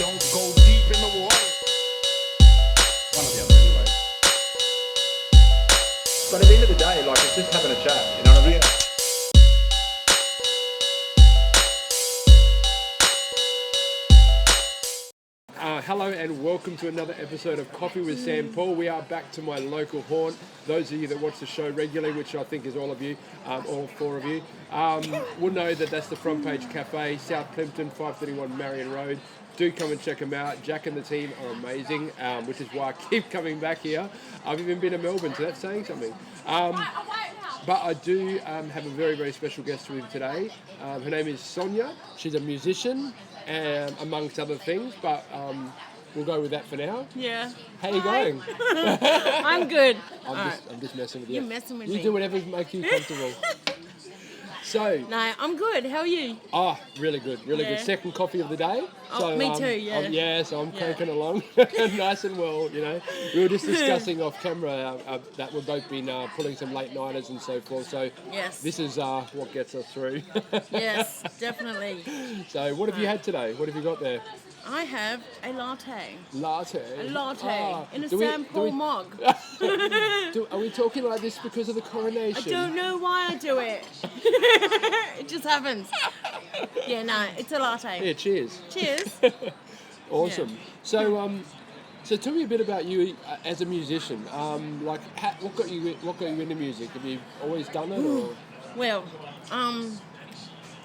Don't go deep in the water. One or the other, anyway. But at the end of the day, like, it's just having a chat, you know what I mean? Hello and welcome to another episode of Coffee with Sam Paul. We are back to my local haunt. Those of you that watch the show regularly, which I think is all of you, all four of you, will know that that's the Front Page Cafe, South Plimpton, 531 Marion Road. Do come and check them out. Jack and the team are amazing, which is why I keep coming back here. I've even been to Melbourne, so that's saying something. But I do have a very, very special guest with me today. Her name is Sonia. She's a musician, amongst other things, but we'll go with that for now. Yeah. How you going? I'm good. I'm just messing with you. You're messing with you me. do whatever makes you comfortable. So, No, I'm good. How are you? really good, really good. Yeah. Second coffee of the day. Oh, me too, yeah. So I'm Yeah. cranking along nice and well, you know. We were just discussing off camera that we've both been pulling some late nighters and so forth. So Yes. this is what gets us through. Yes, definitely. So what have you had today? What have you got there? I have a latte. Latte. A latte in a do we- Sam do Paul we- mug. Are we talking like this because of the coronation? I don't know why I do it. It just happens. Yeah, no, it's a latte. Yeah, cheers. Cheers. Awesome. Yeah. So tell me a bit about you as a musician. What got you into music? Have you always done it, or? Well,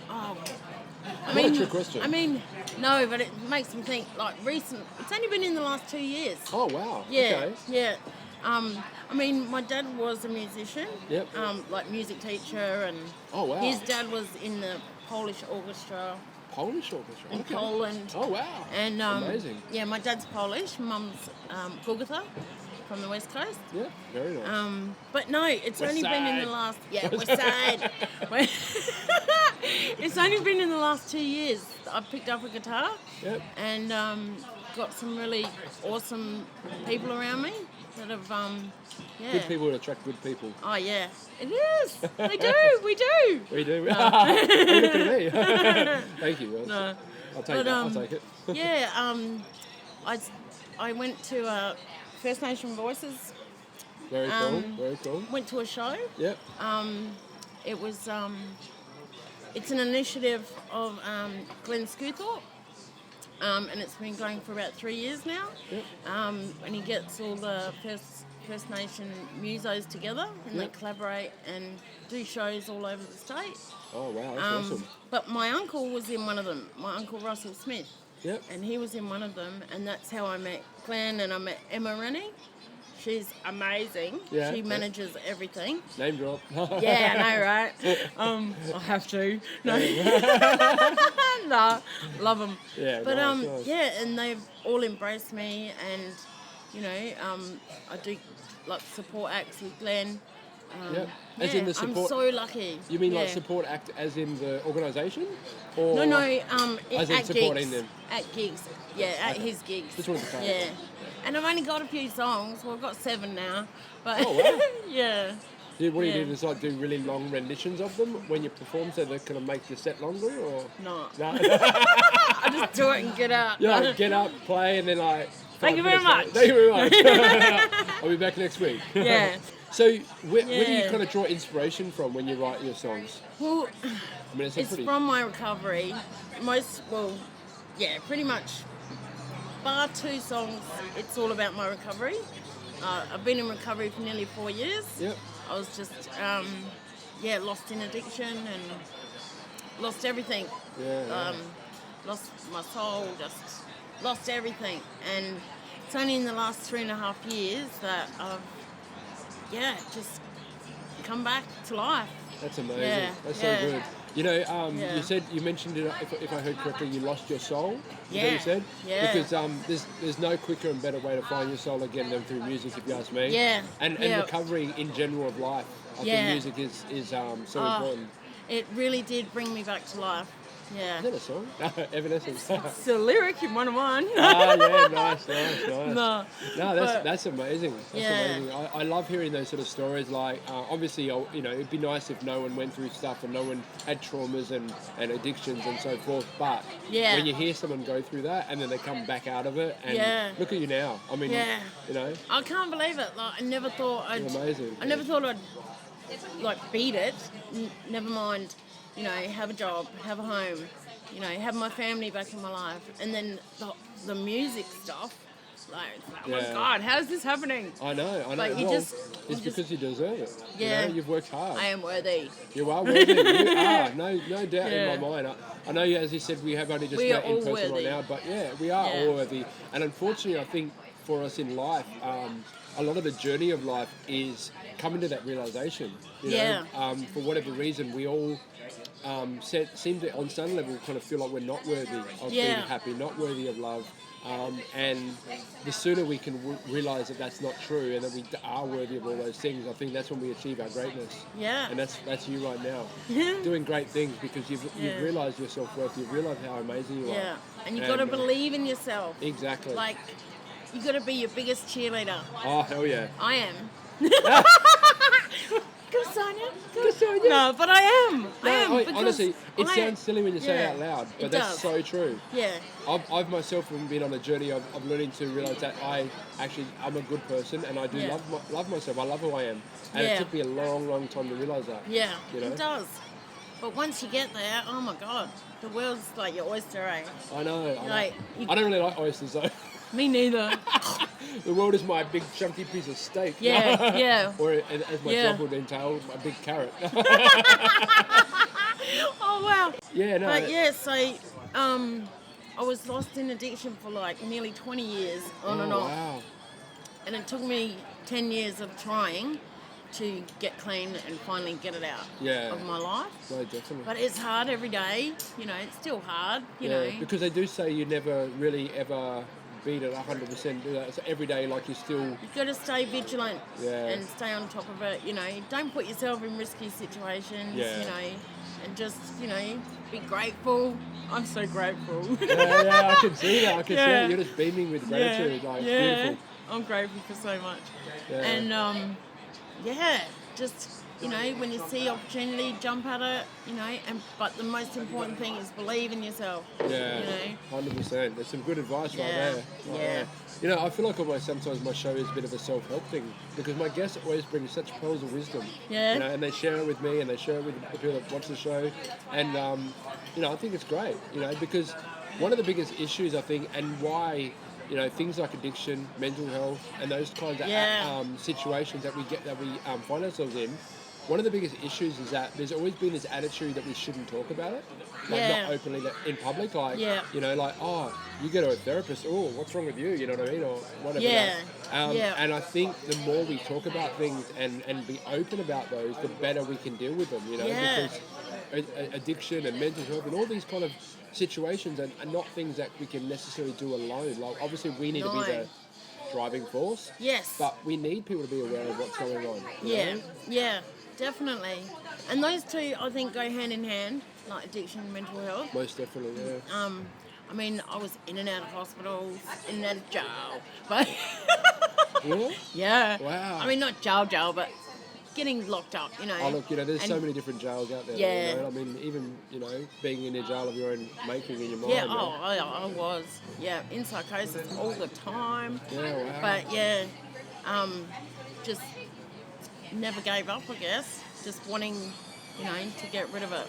Not a trick question. I mean, no, but it makes me think. Like recent, it's only been in the last 2 years. Oh wow. Yeah, Okay. yeah. I mean, my dad was a musician. Yep. Like music teacher, and Oh wow. his dad was in the Polish orchestra Polish orchestra. in Okay. Poland. Oh wow. And amazing. yeah, my dad's Polish. Mum's Golgotha from the West Coast. Yeah. Very nice. But no, it's West only been in the Side. last West Side. It's only been in the last 2 years. I picked up a guitar Yep. and got some really awesome people around me that have Good people attract good people. Oh yeah, it is. They do. We do. We do. Look at me. Thank you. Well, No. I'll take But, that. I'll take it. Yeah. I went to First Nation Voices. Very cool. Very cool. Went to a show. Yep. It was it's an initiative of Glenn Scewthorpe, and it's been going for about 3 years now. Yep. And he gets all the First Nation musos together, and they Yep. collaborate and do shows all over the state. Oh wow. That's awesome. But my uncle was in one of them. My uncle Russell Smith, Yep. and he was in one of them, and that's how I met Glenn, and I met Emma Rennie. She's amazing. Yeah, She yeah. manages everything. Name drop. Yeah, I know, right? I have to. No, no, love them. Yeah, but nice. yeah, and they've all embraced me, and you know, I do like support acts with Glenn. Yep. As in the support. I'm so lucky. You mean like Yeah. support act as in the organisation? Or No, as in at supporting gigs. them? At gigs, yeah, at his gigs. Just wanted to clarify. Yeah, and I've only got a few songs. Well, I've got 7 now, but Oh, wow. yeah. What do you Yeah. do? Just like do really long renditions of them when you perform, so that kind of make your set longer, or No, no? I just do it and get out. Yeah, like get up, play, and then like. Thank you very 5 minutes much. Thank you very much. I'll be back next week. Yeah. So where do you Yeah. kind of draw inspiration from when you write your songs? Well, I mean, it's a it's pretty. from my recovery. Pretty much. Bar 2 songs, it's all about my recovery. I've been in recovery for nearly 4 years. Yep. I was just, lost in addiction and lost everything. Yeah. Lost my soul, just lost everything. And it's only in the last 3.5 years that I've, just come back to life. That's amazing. Yeah, That's yeah. so good. You know, Yeah. you mentioned it. If I heard correctly, you lost your soul. Is that what Yeah, you said? yeah. Because there's no quicker and better way to find your soul again than through music, if you ask me. Yeah, And yeah. recovery in general of life. I Yeah. think music is so important. It really did bring me back to life. Yeah. Is that a song? Evanescence. It's the lyric in 101. Yeah, nice. No. No, but- that's amazing. That's Yeah. amazing. I love hearing those sort of stories. Like, obviously, you know, it'd be nice if no one went through stuff and no one had traumas and addictions and so forth. But Yeah. when you hear someone go through that and then they come back out of it, and Yeah. look at you now. I mean, Yeah. you know, I can't believe it. Like, I never thought I'd. amazing. I never thought I'd like beat it. Never mind, you know, have a job, have a home, you know, have my family back in my life, and then the music stuff. Like, oh my Yeah. God, how is this happening? I know. But you well, just- it's you just- because you deserve it. Yeah. You know, you've worked hard. I am worthy. You are worthy. You are. No doubt Yeah. in my mind. I know, as you said, we have only just We met are in all person worthy. right now, but yeah, we are Yeah. all worthy. And unfortunately, I think for us in life, a lot of the journey of life is coming to that realization. You Yeah. know? For whatever reason, we all seem to, on some level, kind of feel like we're not worthy of being Yeah. happy, not worthy of love. And the sooner we can realize that that's not true and that we are worthy of all those things, I think that's when we achieve our greatness. Yeah. And that's you right now, doing great things because you've Yeah. realised your self-worth, you've realised how amazing you Yeah. are. And you've got to And, believe in yourself. Exactly. Like, you got to be your biggest cheerleader. Oh, hell yeah. I am. Go Sonia. Go, Sonia. No, but I am. I am. No, because honestly, it I- sounds silly when you say it Yeah, out loud, but it that's does. so true. Yeah. I've myself been on a journey of learning to realise that I'm a good person and I do Yeah. love myself. I love who I am. And Yeah. it took me a long time to realise that. Yeah. You know? It does. But once you get there, oh my God, the world's like your oyster, eh? I know. Like, you- I don't really like oysters though. Me neither. The world is my big chunky piece of steak. Yeah, yeah. Or as my Yeah. job would entail, a big carrot. Oh wow. Yeah, no. But yeah, so I was lost in addiction for like nearly 20 years on and off. Wow. And it took me 10 years of trying to get clean and finally get it out Yeah. of my life. No, definitely. But it's hard every day, you know, it's still hard, you Yeah, know. because they do say you never really ever beat it 100%. Do that. So every day, like you still. You've got to stay vigilant Yeah. and stay on top of it, you know. Don't put yourself in risky situations, Yeah. you know, and just, you know, be grateful. I'm so grateful. Yeah, I can see that. I can see Yeah. that. You're just beaming with gratitude. Like, it's beautiful. I'm grateful for so much. Yeah. And yeah, just, you know, when you see opportunity, jump at it, you know. But the most important thing is believe in yourself. Yeah, You know. 100%. There's some good advice right Yeah, there. Right yeah. there. You know, I feel like almost sometimes my show is a bit of a self-help thing because my guests always bring such pearls of wisdom. Yeah. You know, and they share it with me and they share it with the people that watch the show. And, you know, I think it's great, you know, because one of the biggest issues, I think, and why, you know, things like addiction, mental health, and those kinds of Yeah. situations that we find ourselves in, one of the biggest issues is that there's always been this attitude that we shouldn't talk about it, like Yeah. not openly in public, like Yeah. you know, like oh, you go to a therapist, oh, what's wrong with you? You know what I mean, or whatever. Yeah. Yeah. And I think the more we talk about things and be open about those, the better we can deal with them. You know, Yeah. because addiction and mental health and all these kind of situations are not things that we can necessarily do alone. Like obviously we need to be No. the driving force. Yes. But we need people to be aware of what's going on. you Yeah, know? yeah, definitely. And those two, I think, go hand in hand, like addiction and mental health. Most definitely, yeah. I mean, I was in and out of hospitals, in and out of jail, but Yeah? yeah. Wow. I mean, not jail, but getting locked up, you know. Oh, look, you know, there's so And- many different jails out there. Yeah. You know? I mean, even, you know, being in a jail of your own making in your mind. Yeah, you know? I was. Yeah, in psychosis all the time. Yeah, wow. But yeah, just never gave up, I guess. Just wanting, you know, to get rid of it.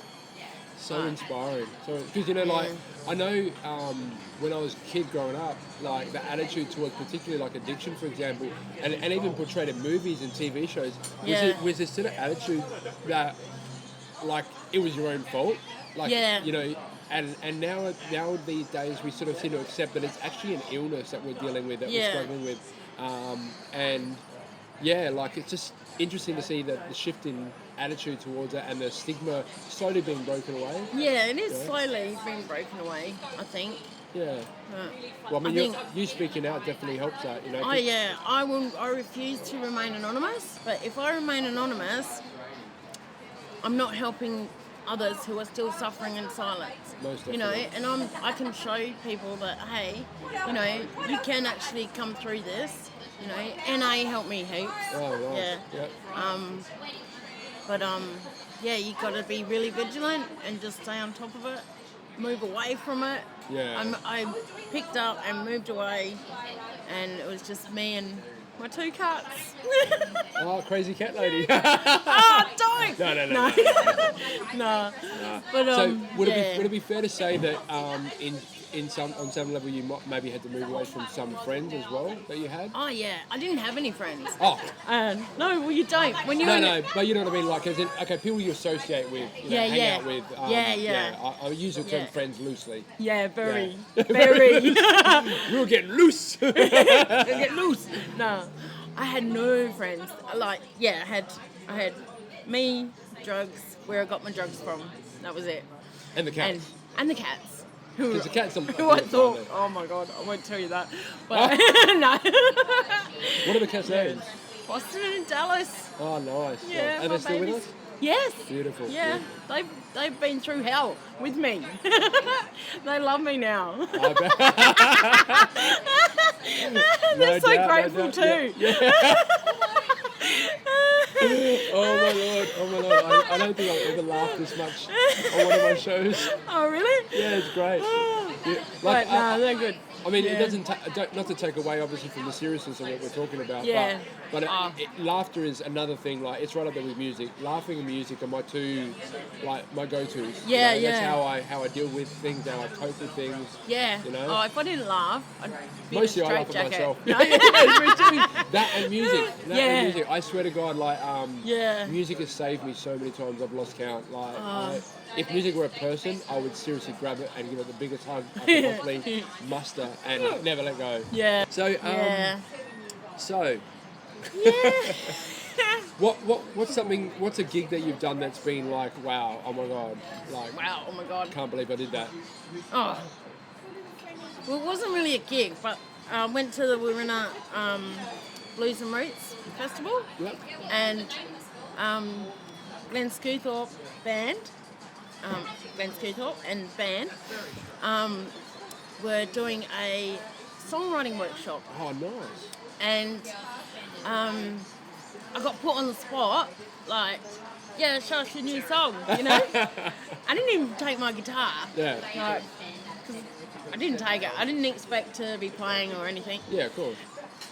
So inspiring. So, because, you know, like, Yeah. I know when I was a kid growing up, like, the attitude towards particularly, like, addiction, for example, and even portrayed in movies and TV shows, Yeah. was this sort of attitude that, like, it was your own fault. Like, Yeah. you know, and now these days we sort of seem to accept that it's actually an illness that we're dealing with, that we're Yeah. struggling with. And, yeah, like, it's just interesting to see the shift in attitude towards it and the stigma slowly being broken away. Yeah, it is Yeah. slowly being broken away, I think. Yeah. But Well, I mean, I you think- you speaking out definitely helps that, you know. I refuse to remain anonymous, but if I remain anonymous, I'm not helping others who are still suffering in silence. Most You know, definitely. and I can show people that, hey, you know, you can actually come through this. You know, NA helped me heaps. Oh, nice. Yeah. Yep. But yeah, you got to be really vigilant and just stay on top of it. Move away from it. Yeah. I picked up and moved away, and it was just me and my 2 cats. Oh, crazy cat lady. Oh, don't! No. No. But So would yeah. it be fair to say that on some level you maybe had to move away from some friends as well that you had? Oh yeah, I didn't have any friends. Oh, No, well you don't. When you're no, but you know what I mean. Like, as in, okay, people you associate with, you know, Yeah, hang yeah. out with. Yeah. I use the term Yeah. friends loosely. Yeah, very, Yeah. very. We were getting loose. Get loose. No, I had no friends. Like, yeah, I had me, drugs, where I got my drugs from. That was it. And the And cats. and the cats. Because the cats are. Who I thought, oh my god, I won't tell you that. But no. What are the cats' names? Boston and Dallas. Oh, nice. Yeah, Nice. Are my they still with babies. us? Yes. Beautiful. Yeah, they've been through hell with me. They love me now. I bet. They're No so doubt, no grateful doubt. too. Yeah. Oh my lord! I don't think I've ever laughed this much on one of my shows. Oh really? Yeah, it's great. Yeah. But no, they're good. I mean, Yeah. it doesn't not to take away obviously from the seriousness of what we're talking about. Yeah. But Oh. laughter is another thing. Like, it's right up there with music. Laughing and music are my two, like, my go-tos. Yeah, you know? That's yeah. how I deal with things, how I cope with things. Yeah. You know? Oh, if I didn't laugh, I'd be Mostly in I a laugh at straitjacket. myself. No? That and music. That Yeah. and music. I swear to God, like, Yeah. music has saved me so many times I've lost count. Like, if music were a person, I would seriously grab it and give it the biggest hug I could possibly muster and never let go. Yeah. So, Yeah. so Yeah. what's a gig that you've done that's been like, wow, oh my God, like, Wow. Oh my god. can't believe I did that. Oh. Well, it wasn't really a gig, but I went to the Warina Blues and Roots Festival, Yep. and Glenn Scewthorpe band, Glenn Scewthorpe and band, were doing a songwriting workshop, Oh, nice. and I got put on the spot, like, yeah, show us your new song, you know? I didn't even take my guitar. Yeah. Like, 'cause I didn't take it. I didn't expect to be playing or anything. Yeah, of course.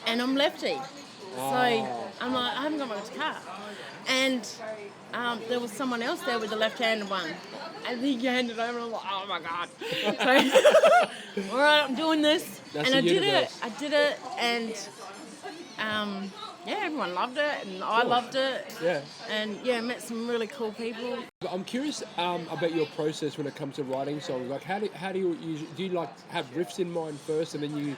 And I'm lefty. So Oh. I'm like, I haven't got my guitar. And there was someone else there with the left-handed one. And he handed over, and I'm like, oh my God. So, all right, I'm doing this. That's and the I did universe. it. I did it, and yeah, everyone loved it, and I loved it. Yeah. And yeah, met some really cool people. I'm curious about your process when it comes to writing songs. Like, how do you usually, do you like have riffs in mind first and then you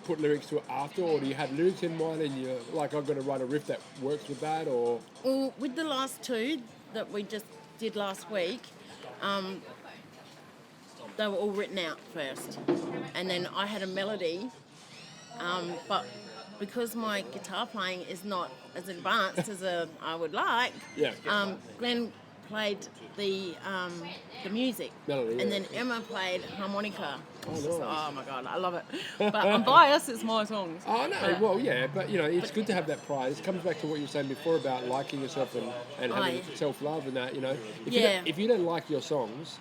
put lyrics to it after, or do you have lyrics in mind and you're like, I've got to write a riff that works with that, or? Well, with the last two that we just did last week, they were all written out first, and then I had a melody, but because my guitar playing is not as advanced as I would like, Yeah. Glenn played the music, Melody, yeah. and then Emma played harmonica. Oh, So, nice. oh my God, I love it. But I'm biased; it's my songs. Oh no, But- well yeah, but you know, it's good to have that pride. It comes back to what you were saying before about liking yourself and having Aye. self-love and that, you know. Yeah. If you don't like your songs,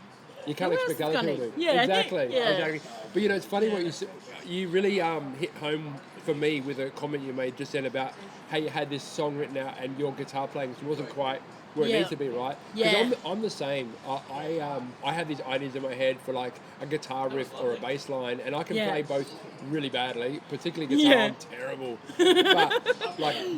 you can't Who else expect is other gonna? people to. Yeah, Exactly, yeah. exactly. But you know, it's funny what you really hit home for me with a comment you made just then about how you had this song written out and your guitar playing wasn't quite where it Yeah. needs to be, right? Because Yeah. I'm the same. I have these ideas in my head for like a guitar riff or a bass line, and I can Yeah. play both really badly, particularly guitar. Yeah. I'm terrible.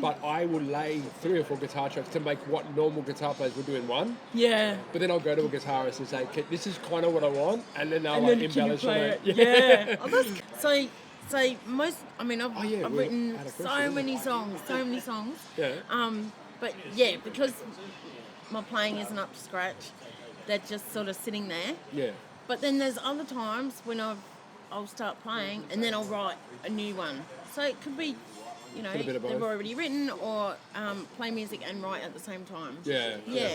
But I will lay 3 or 4 guitar tracks to make what normal guitar players would do in one. Yeah. But then I'll go to a guitarist and say, "Okay, this is kind of what I want," and then they'll And like then can you embellish on play it. it? Yeah. Oh, so most, I mean, I've, Oh, yeah, I've we written had a question, so didn't many songs, Yeah. But yeah, because my playing isn't up to scratch, they're just sort of sitting there. Yeah. But then there's other times when I'll start playing and then I'll write a new one. So it could be, you know, Could a bit of they've both. already written or play music and write at the same time. Yeah. Yeah.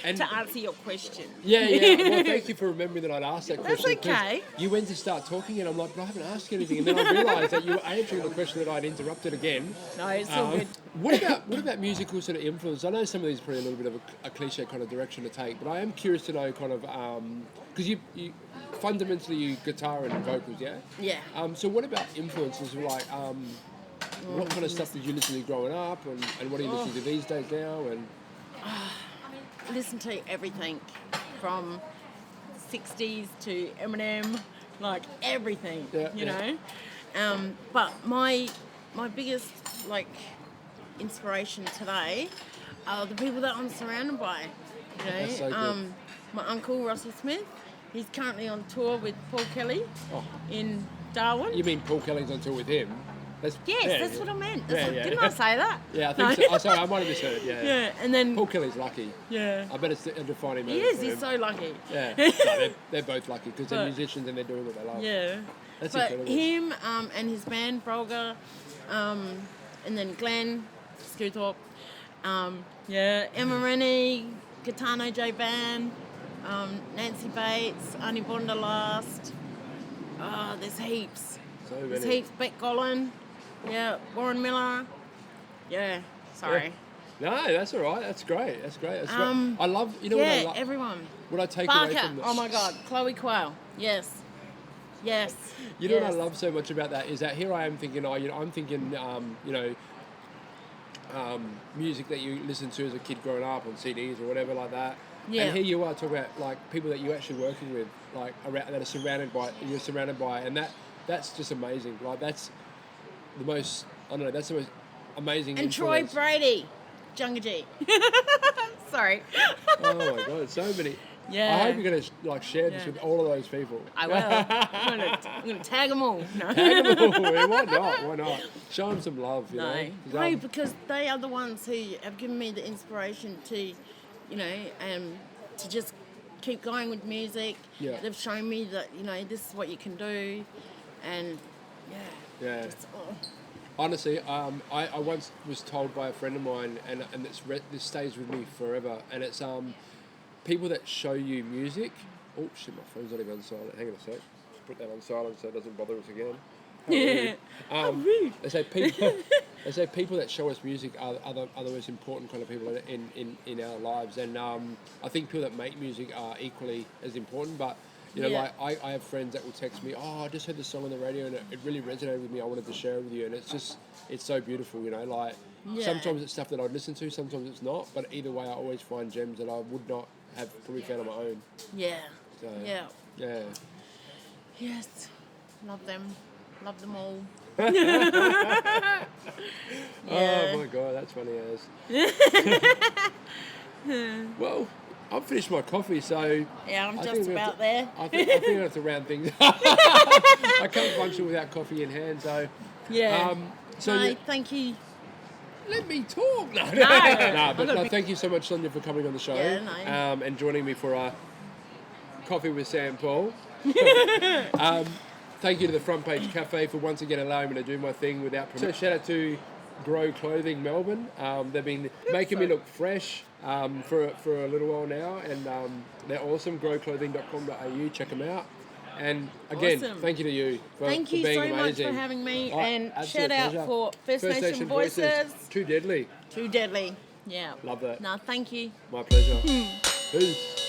And- to answer your question. Yeah, yeah. Well, thank you for remembering that I'd asked that That's question. 'cause okay. You went to start talking, and I'm like, but I haven't asked you anything. And then I realised that you were answering the question that I'd interrupted again. No, it's all good. What about musical sort of influence? I know some of these are probably a little bit of a cliche kind of direction to take, but I am curious to know kind of because you fundamentally you guitar and vocals, yeah. Yeah. So what about influences like what kind of stuff did you listen to growing up, and what are you listening to these days now? And Listen to everything from 60s to Eminem, like everything, Yeah, you yeah. know. But my biggest like inspiration today are the people that I'm surrounded by. You know, That's so good. my uncle Russell Smith. He's currently on tour with Paul Kelly Oh. in Darwin. you mean Paul Kelly's on tour with him? Yes, yeah, that's yeah. what I meant. Yeah, yeah. Didn't I say that? Yeah, I think No. so. Oh, sorry, I might have misheard. Yeah. Yeah, and then Paul Kelly's lucky. yeah, I bet it's a defining he moment is. for He's him. so lucky. Yeah, no, they're both lucky because they're But- musicians and they're doing what they love. Yeah. That's but incredible. him and his band, Brolga, and then Glenn Screwthorpe, Emma Rennie, Gitano J Band, Nancy Bates, Arnie Bonderlast. There's heaps. So There's many. heaps. Beck Golan, Warren Miller. Yeah, sorry. No, that's all right. That's great. That's great. That's Um, great. I love. You know what I love. Everyone. What I take away Barker. from the, Oh my God. Chloe Quayle. Yes. Yes. You know yes. what I love so much about that is that here I am thinking, I'm thinking, music that you listen to as a kid growing up on CDs or whatever like that. Yeah. And here you are talking about like people that you're actually working with, like around that are surrounded by, and that's just amazing. Like that's the most, I don't know, that's the most amazing. And Troy influence. Brady. Junga G. Sorry. Oh my God, so many. Yeah. I hope you're gonna like share this Yeah. with all of those people. I will. I'm gonna tag them all. No. Why not? Why not? Show them some love, you know. No. 'Cause, No, because they are the ones who have given me the inspiration to, to just keep going with music. Yeah. They've shown me that, this is what you can do. And Yeah. just, Honestly, I once was told by a friend of mine, and this stays with me forever, and it's people that show you music. Oh shit, my phone's not even on silent. Hang on a sec. Just put that on silent so it doesn't bother us again. How rude. They say people that show us music are the most important kind of people in our lives, and I think people that make music are equally as important. But Yeah. like I have friends that will text me, oh, I just heard this song on the radio and it really resonated with me. I wanted to share it with you, and it's so beautiful, like Yeah. sometimes it's stuff that I'd listen to, sometimes it's not. But either way, I always find gems that I would not have probably found on my own. yeah. So, Yeah. yeah. Yes. Love them. Love them all. Oh my God, that's funny as. Well, I've finished my coffee, so Yeah, I'm I just think we have about to- there. I think I have to round things up. I can't function without coffee in hand, so. Yeah. So no, you- thank you. let me talk. No, No. but no, thank you so much, Sonia, for coming on the show. Yeah, no. And joining me for a coffee with Sam Paul. Thank you to the Front Page Cafe for once again allowing me to do my thing without permission. So shout out to Grow Clothing Melbourne. They've been making me look fresh for a little while now, and they're awesome. growclothing.com.au. Check them out. And again, Awesome. thank you to you for, Thank for you being so much amazing. for having me. Oh, And absolute shout out pleasure. for First Nation Voices. Too deadly. Too deadly. Yeah. Love that. No, thank you. My pleasure. Peace.